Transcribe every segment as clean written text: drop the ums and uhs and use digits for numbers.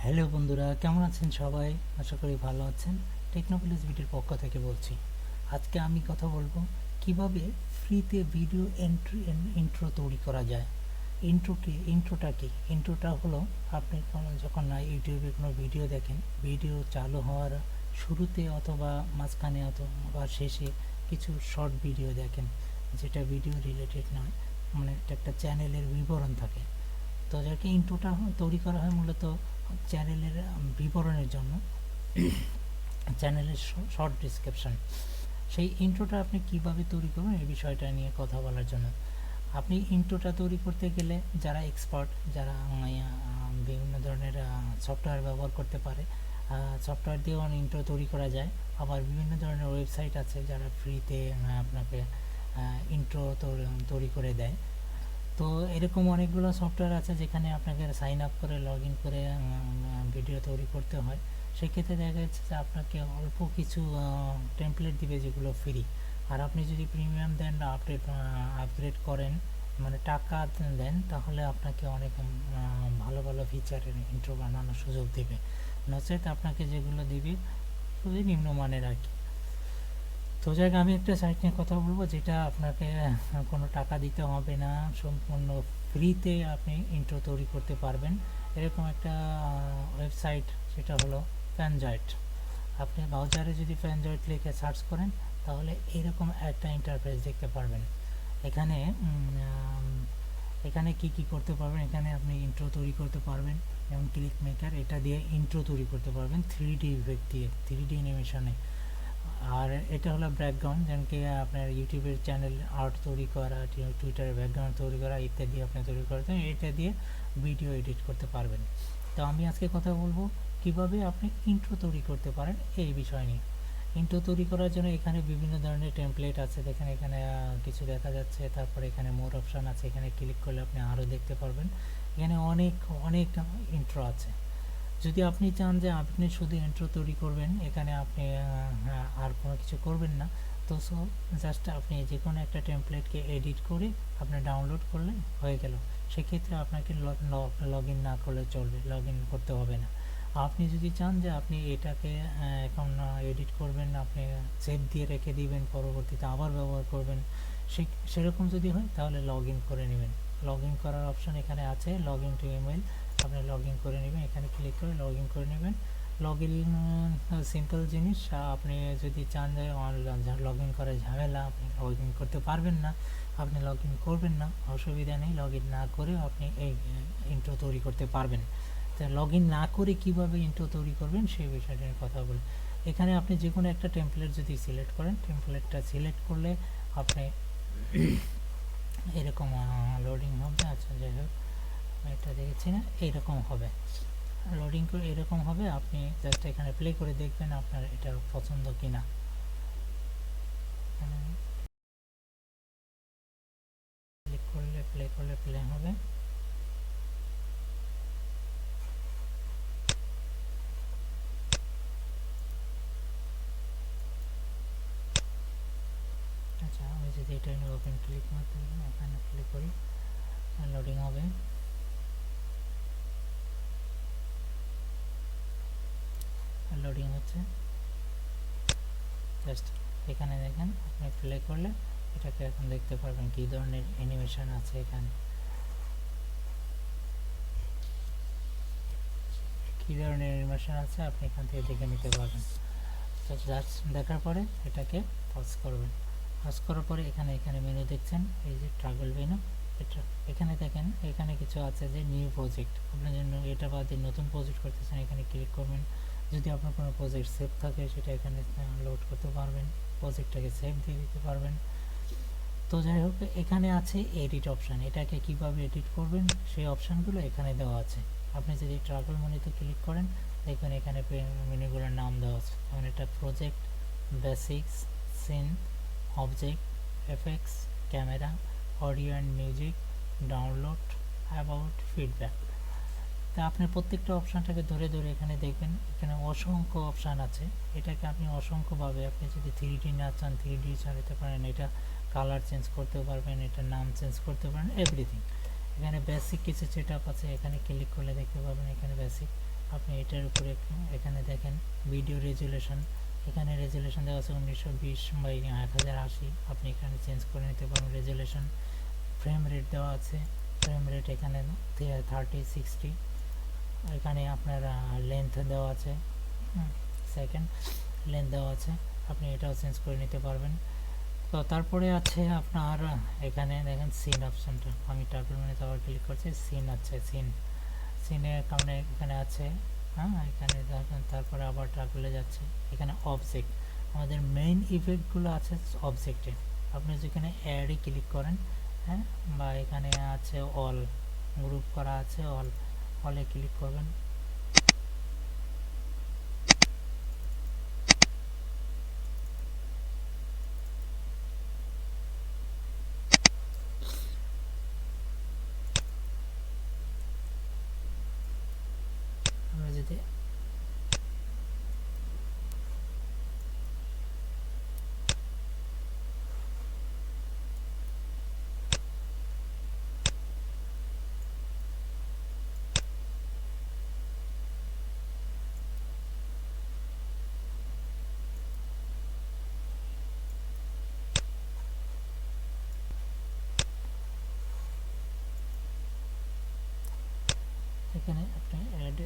Hello বন্ধুরা, কেমন আছেন সবাই? আশা করি ভালো আছেন। টেকনোপলিস ভিডিওর পক্ষ থেকে বলছি। আজকে আমি কথা বলবো কিভাবে ফ্রিতে ভিডিও ইন্ট্রো তৈরি করা যায়। ইন্ট্রোটা হলো আপনি যখন ইউটিউবে কোনো ভিডিও দেখেন, ভিডিও চালু হওয়ার শুরুতে অথবা মাঝখানে অথবা শেষে কিছু শর্ট ভিডিও দেখেন, যেটা ভিডিও রিলেটেড নয়, মানে একটা চ্যানেলের বিবরণ থাকে। তো যাকে ইন্ট্রোটা তৈরি করা হয় মূলত চ্যানেলের বিবরণের জন্য, চ্যানেলের শর্ট ডিসক্রিপশন। সেই ইন্ট্রোটা আপনি কিভাবে তৈরি করবেন এই বিষয়টা নিয়ে কথা বলার জন্য। আপনি ইন্ট্রোটা তৈরি করতে গেলে যারা এক্সপার্ট, যারা বিভিন্ন ধরনের সফটওয়্যার ব্যবহার করতে পারে, সফটওয়্যার দিয়েও ইন্ট্রো তৈরি করা যায়। আবার বিভিন্ন ধরনের ওয়েবসাইট আছে যারা ফ্রিতে আপনাকে ইন্ট্রো তৈরি করে দেয়। তো এরকম অনেকগুলো সফটওয়্যার আছে যেখানে আপনাকে সাইন আপ করে লগ ইন করে ভিডিও তৈরি করতে হয়। সেক্ষেত্রে দেখা যাচ্ছে যে আপনাকে অল্প কিছু টেমপ্লেট দিবে যেগুলো ফ্রি। আর আপনি যদি প্রিমিয়াম দেন বা আপগ্রেড করেন, মানে টাকা দেন, তাহলে আপনাকে অনেক ভালো ভালো ফিচারের ইন্ট্রো বানানোর সুযোগ দেবে। নচেত আপনাকে যেগুলো দিবে খুবই নিম্নমানের আর কি। তো যাক, আমি একটা সাইট নিয়ে কথা বলবো যেটা আপনাকে কোনো টাকা দিতে হবে না, সম্পূর্ণ ফ্রিতে আপনি ইন্ট্রো তৈরি করতে পারবেন। এরকম একটা ওয়েবসাইট, সেটা হলো ফ্যানজয়েট। আপনি ব্রাউজারে যদি ফ্যানজয়েট লিখে সার্চ করেন তাহলে এরকম একটা ইন্টারফেস দেখতে পারবেন। এখানে এখানে কি করতে পারবেন, এখানে আপনি ইন্ট্রো তৈরি করতে পারবেন। যেমন ক্লিক মেকার, এটা দিয়ে ইন্ট্রো তৈরি করতে পারবেন 3D ইফেক্ট দিয়ে, 3D অ্যানিমেশনে। আর এটা হলো ব্যাকগ্রাউন্ড, যেমন কি আপনার ইউটিউবের চ্যানেল আর্ট তৈরি করা, টুইটারের ব্যাকগ্রাউন্ড তৈরি করা ইত্যাদি আপনি তৈরি করতে, এটা দিয়ে ভিডিও এডিট করতে পারবেন। তো আমি আজকে কথা বলবো কিভাবে আপনি ইন্ট্রো তৈরি করতে পারেন এই বিষয় নিয়ে। ইন্ট্রো তৈরি করার জন্য এখানে বিভিন্ন ধরনের টেমপ্লেট আছে, দেখেন এখানে কিছু দেখা যাচ্ছে। তারপরে এখানে মোর অপশান আছে, এখানে ক্লিক করলে আপনি আরও দেখতে পারবেন। এখানে অনেক অনেক ইন্ট্রো আছে। যদি আপনি চান যে আপনি শুধু ইন্ট্রো তৈরি করবেন, এখানে আপনি আর কোনো কিছু করবেন না, তো জাস্ট আপনি যে কোনো একটা টেমপ্লেটকে এডিট করে আপনি ডাউনলোড করলে হয়ে গেল। সেক্ষেত্রে আপনাকে লগ ইন না করলে চলবে, লগ ইন করতে হবে না। আপনি যদি চান যে আপনি এটাকে এখন এডিট করবেন, আপনি সেভ দিয়ে রেখে দিবেন, পরবর্তীতে আবার ব্যবহার করবেন, সেরকম যদি হয় তাহলে লগ ইন করে নেবেন। লগ ইন করার অপশন এখানে আছে, লগ ইন টু ইমেল। আপনি লগ ইন করে নেবেন, এখানে ক্লিক করে লগ ইন করে নেবেন। লগ ইন সিম্পল জিনিস। আপনি যদি চান যে লগ ইন করার ঝামেলা, আপনি লগ ইন করতে পারবেন না, আপনি লগ ইন করবেন না, অসুবিধা নেই। লগ ইন না করেও আপনি এই ইন্ট্রো তৈরি করতে পারবেন। তো লগ ইন না করে কীভাবে ইন্ট্রো তৈরি করবেন সেই বিষয়টা নিয়ে কথা বলি। এখানে আপনি যে কোনো একটা টেমপ্লেট যদি সিলেক্ট করেন, টেমপ্লেটটা সিলেক্ট করলে আপনি এরকম লোডিং হবে। আচ্ছা, যাই হোক, এটা দেখেছি না, এইরকম হবে লোডিং করে, এরকম হবে। আপনি জাস্ট এখানে প্লে করে দেখবেন আপনার এটা পছন্দ কিনা। ক্লিক করলে প্লে হবে। আচ্ছা, আমি যদি এটা ওপেন ক্লিক মারতে এখানে ক্লিক করি, লোডিং হবে। লোডিং হচ্ছে, জাস্ট এখানে দেখেন, আপনি প্লে করলে এটাকে এখন দেখতে পারবেন কী ধরনের অ্যানিমেশন আছে। এখানে কী ধরনের অ্যানিমেশন আছে আপনি এখান থেকে দেখে নিতে পারবেন। তো জাস্ট দেখার পরে এটাকে পজ করবেন। পজ করার পরে এখানে মেনু দেখছেন, এই যে ট্রাভেল মেনু, এটা এখানে দেখেন, এখানে কিছু আছে যে নিউ প্রজেক্ট। আপনার জন্য এটা বাদে নতুন প্রজেক্ট করতেছেন, এখানে ক্লিক করবেন। যদি আপনার কোনো প্রজেক্ট সেভ থাকে সেটা এখানে লোড করতে পারবেন, প্রজেক্টটাকে সেভ দিয়ে দিতে পারবেন। তো যাই হোক, এখানে আছে এডিট অপশান। এটাকে কিভাবে এডিট করবেন সেই অপশানগুলো এখানে দেওয়া আছে। আপনি যদি ট্রাভেল মেনুতে ক্লিক করেন, দেখবেন এখানে মেনুগুলোর নাম দেওয়া আছে। যেমন এটা project, basics, scene, object, effects, camera, audio and music, download, about, feedback. তা আপনি প্রত্যেকটা অপশানটাকে ধরে ধরে এখানে দেখবেন, এখানে অসংখ্য অপশান আছে। এটাকে আপনি অসংখ্যভাবে, আপনি যদি 3D না চান 3D চালাতে পারেন, এটা কালার চেঞ্জ করতে পারবেন, এটার নাম চেঞ্জ করতে পারেন, এভরিথিং। এখানে বেসিক কিছু সেট আপ আছে, এখানে ক্লিক করলে দেখতে পাবেন এখানে বেসিক। আপনি এটার উপরে এখানে দেখেন ভিডিও রেজুলেশন, এখানে রেজুলেশন দেওয়া আছে 1920x1080, আপনি এখানে চেঞ্জ করে নিতে পারেন রেজুলেশন। ফ্রেম রেট দেওয়া আছে, ফ্রেম রেট এখানে 30-60, এখানে আপনার লেন্থ দেওয়া আছে, সেকেন্ড লেন্থ দেওয়া আছে, আপনি এটাও চেঞ্জ করে নিতে পারবেন। তো তারপরে আছে আপনার এখানে দেখেন সিন অপশনটা, আমি টার্টল মেনুতে আবার ক্লিক করছি, সিন আছে, সিনের কারণে এখানে আছে, এখানে দেখেন। তারপরে আবার টার্টলে যাচ্ছে, এখানে অবজেক্ট, আমাদের মেইন ইফেক্টগুলো আছে অবজেক্টে। আপনি যেখানে অ্যাডে ক্লিক করেন, বা এখানে আছে অল, গ্রুপ করা আছে, অলে ক্লিক করবেন। আমরা যদি এখানে আপনি অ্যাডে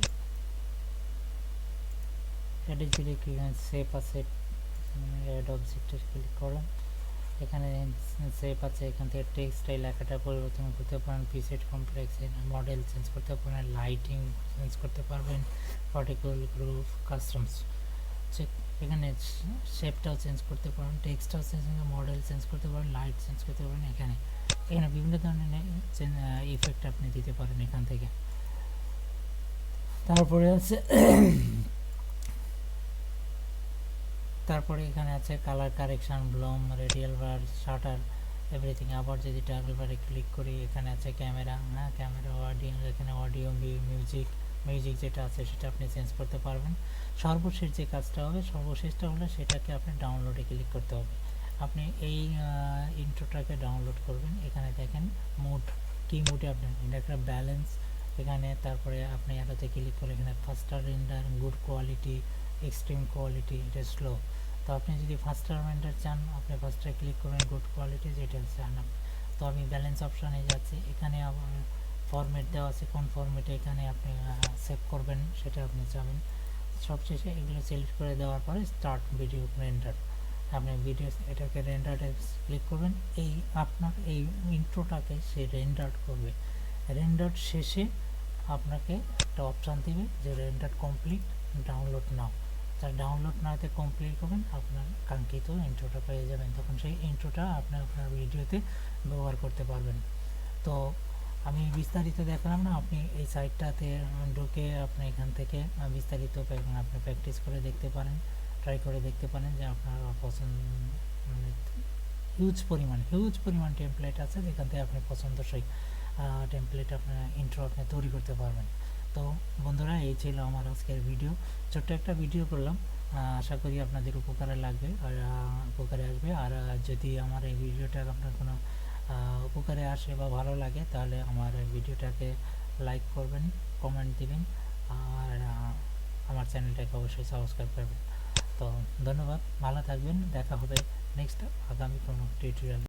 ক্লিক, সেভ আছে, অ্যাড অবজেক্টে ক্লিক করেন, এখানে সেভ আছে, এখান থেকে টেক্সটাইল লেখাটা পরিবর্তন করতে পারেন, প্রিসেট কমপ্লেক্স মডেল চেঞ্জ করতে পারেন, লাইটিং চেঞ্জ করতে পারবেন, পার্টিকুলার গ্রুপ কাস্টমস, এখানে শেপটাও চেঞ্জ করতে পারেন, টেক্সটটাও চেঞ্জ, মডেল চেঞ্জ করতে পারেন, লাইট চেঞ্জ করতে পারেন। এখানে বিভিন্ন ধরনের ইফেক্ট আপনি দিতে পারেন এখান থেকে। তারপরে আছে এখানে আছে কালার কারেকশন, ব্লুম, রেডিয়াল বার, শাটার, এভরিথিং। আবার যদি টাগল বারে ক্লিক করি, এখানে আছে ক্যামেরা, ক্যামেরা, অডিও, এখানে অডিও, মিউজিক যেটা আছে সেটা আপনি চেঞ্জ করতে পারবেন। সর্বশেষ যে কাজটা হবে, সর্বশেষটা হলে সেটাকে আপনি ডাউনলোডে ক্লিক করতে হবে। আপনি এই ইন্ট্রোটাকে ডাউনলোড করবেন, এখানে দেখেন মুড, কি মুডে আপনি, এটা একটা ব্যালেন্স এখানে। তারপরে আপনি এটাতে ক্লিক করে এখানে faster render, good quality, extreme quality, এটা স্লো। তো আপনি যদি ফাস্টার রেন্ডার চান, আপনি ফাস্টারে ক্লিক করবেন, গুড কোয়ালিটি যেটা চান। তো আমি ব্যালেন্স অপশানে যাচ্ছি, এখানে আবার ফরম্যাট দেওয়া আছে, কোন ফরম্যাটে এখানে আপনি সেভ করবেন সেটা আপনি চাবেন। সবশেষে এগুলো সিলেক্ট করে দেওয়ার পরে স্টার্ট ভিডিও রেন্ডার, আপনি ভিডিও এটাকে রেন্ডারে ক্লিক করবেন। এই আপনার এই ইন্ট্রোটাকে সে রেন্ডার করবে, রেন্ডার শেষে আপনাকে একটা অপশান দিবে যে রেন্ডার কমপ্লিট, ডাউনলোড নাও। তার ডাউনলোড নাওতে কমপ্লিট করবেন, আপনার কাঙ্ক্ষিত ইন্ট্রোটা পেয়ে যাবেন। তখন সেই ইন্ট্রোটা আপনি আপনার ভিডিওতে ব্যবহার করতে পারবেন। তো আমি বিস্তারিত দেখালাম না, আপনি এই সাইটটাতে ঢুকে আপনি এখান থেকে বিস্তারিত আপনি প্র্যাকটিস করে দেখতে পারেন, ট্রাই করে দেখতে পারেন যে আপনার পছন্দ, হিউজ পরিমাণ টেমপ্লেট আছে যেখান থেকে আপনি পছন্দসই টেমপ্লেট আপনার ইন্ট্রো আপনি তৈরি করতে পারবেন। তো বন্ধুরা, এই ছিল আমার আজকের ভিডিও, ছোট্ট একটা ভিডিও করলাম, আশা করি আপনাদের উপকারে লাগবে আর উপকারে আসবে। আর যদি আমার এই ভিডিওটা আপনার কোনো উপকারে আসে বা ভালো লাগে, তাহলে আমার ভিডিওটাকে লাইক করবেন, কমেন্ট দিবেন, আর আমার চ্যানেলটাকে অবশ্যই সাবস্ক্রাইব করবেন। তো ধন্যবাদ, ভালো থাকবেন, দেখা হবে নেক্সট আগামী কোনো টিউটোরিয়াল।